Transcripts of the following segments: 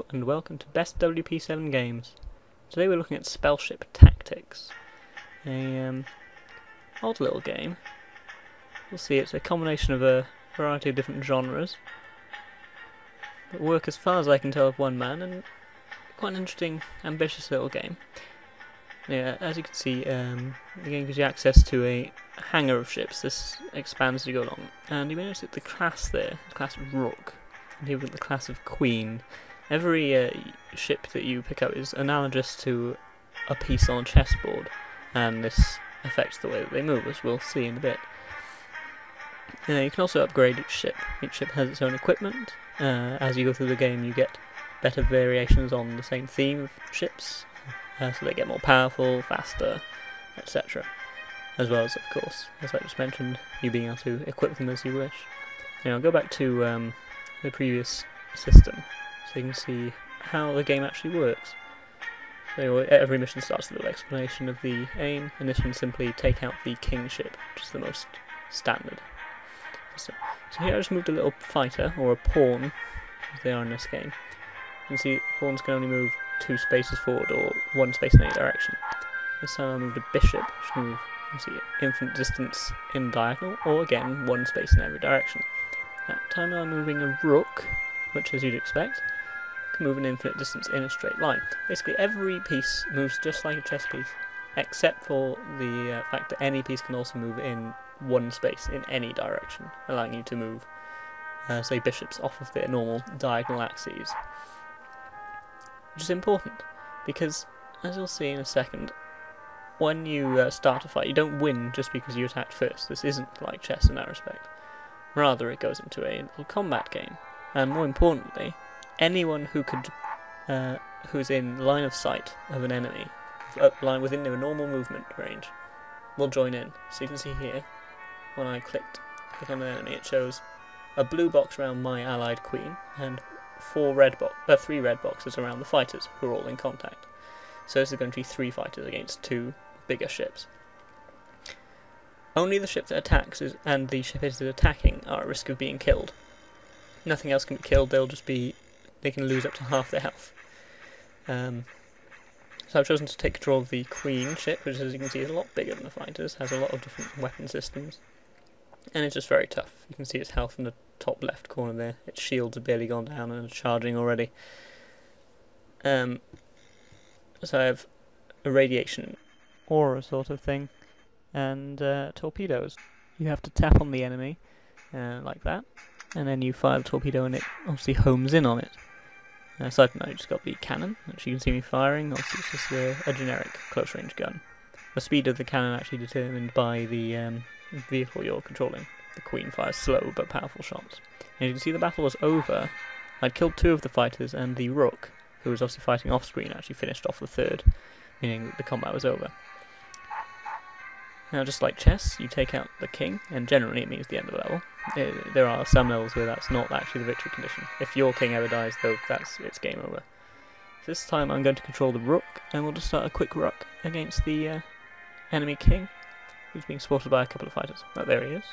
and welcome to Best WP7 Games. Today we're looking at SpellShip Tactics, a odd little game. We'll see it's a combination of a variety of different genres, but work as far as I can tell of one man, and quite an interesting, ambitious little game. Yeah, as you can see, the game gives you access to a hangar of ships. This expands as you go along, and you may notice that the class there, the class Rook, and here we've got the class of Queen. Every ship that you pick up is analogous to a piece on a chessboard, and this affects the way that they move, as we'll see in a bit. You can also upgrade each ship. Each ship has its own equipment. As you go through the game, you get better variations on the same theme of ships, so they get more powerful, faster, etc. As well as, of course, as I just mentioned, you being able to equip them as you wish. Now, I'll go back to the previous system, so you can see how the game actually works. So every mission starts with an explanation of the aim, and this one simply take out the king ship, which is the most standard. So here I just moved a little fighter, or a pawn, as they are in this game. You can see pawns can only move 2 spaces forward, or 1 space in any direction. This time I moved a bishop, which can move, you see, infinite distance in diagonal, or again, 1 space in every direction. That time I'm moving a rook, which, as you'd expect, can move an infinite distance in a straight line. Basically, every piece moves just like a chess piece, except for the fact that any piece can also move in 1 space in any direction, allowing you to move, say, bishops off of their normal diagonal axes. Which is important, because, as you'll see in a second, when you start a fight, you don't win just because you attacked first. This isn't like chess in that respect. Rather, it goes into a little combat game, and more importantly, anyone who could, who's in line of sight of an enemy, within their normal movement range, will join in. So you can see here, when I click on an enemy, it shows a blue box around my allied queen, and 3 red boxes around the fighters, who are all in contact. So this is going to be 3 fighters against 2 bigger ships. Only the ship that attacks and the ship it is attacking are at risk of being killed. Nothing else can be killed, they can lose up to half their health. So I've chosen to take control of the Queen ship, which, as you can see, is a lot bigger than the fighters, has a lot of different weapon systems, and it's just very tough. You can see its health in the top left corner there. Its shields have barely gone down and are charging already. So I have a radiation aura sort of thing, and torpedoes. You have to tap on the enemy, like that, and then you fire the torpedo and it obviously homes in on it. Aside from that, you just got the cannon, which you can see me firing. Obviously it's just a generic close-range gun. The speed of the cannon actually determined by the vehicle you're controlling. The Queen fires slow but powerful shots. And you can see the battle was over. I'd killed 2 of the fighters, and the Rook, who was obviously fighting off-screen, actually finished off the 3rd, meaning that the combat was over. Now, just like chess, you take out the king, and generally it means the end of the level. There are some levels where that's not actually the victory condition. If your king ever dies, though, it's game over. So this time I'm going to control the rook, and we'll just start a quick ruck against the enemy king, who's being supported by a couple of fighters. Oh, there he is,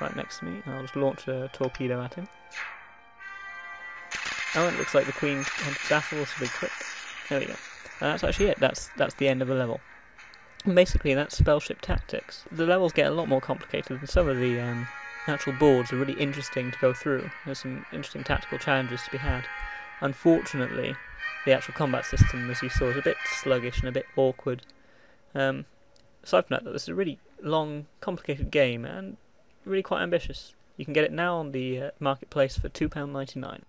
right next to me. I'll just launch a torpedo at him. Oh, it looks like the queen entered battle, this will be quick. There we go. And that's actually it. That's the end of the level. And basically, that's SpellShip Tactics. The levels get a lot more complicated, and some of the actual boards are really interesting to go through. There's some interesting tactical challenges to be had. Unfortunately, the actual combat system, as you saw, is a bit sluggish and a bit awkward. Aside from that, this is a really long, complicated game, and really quite ambitious. You can get it now on the marketplace for £2.99.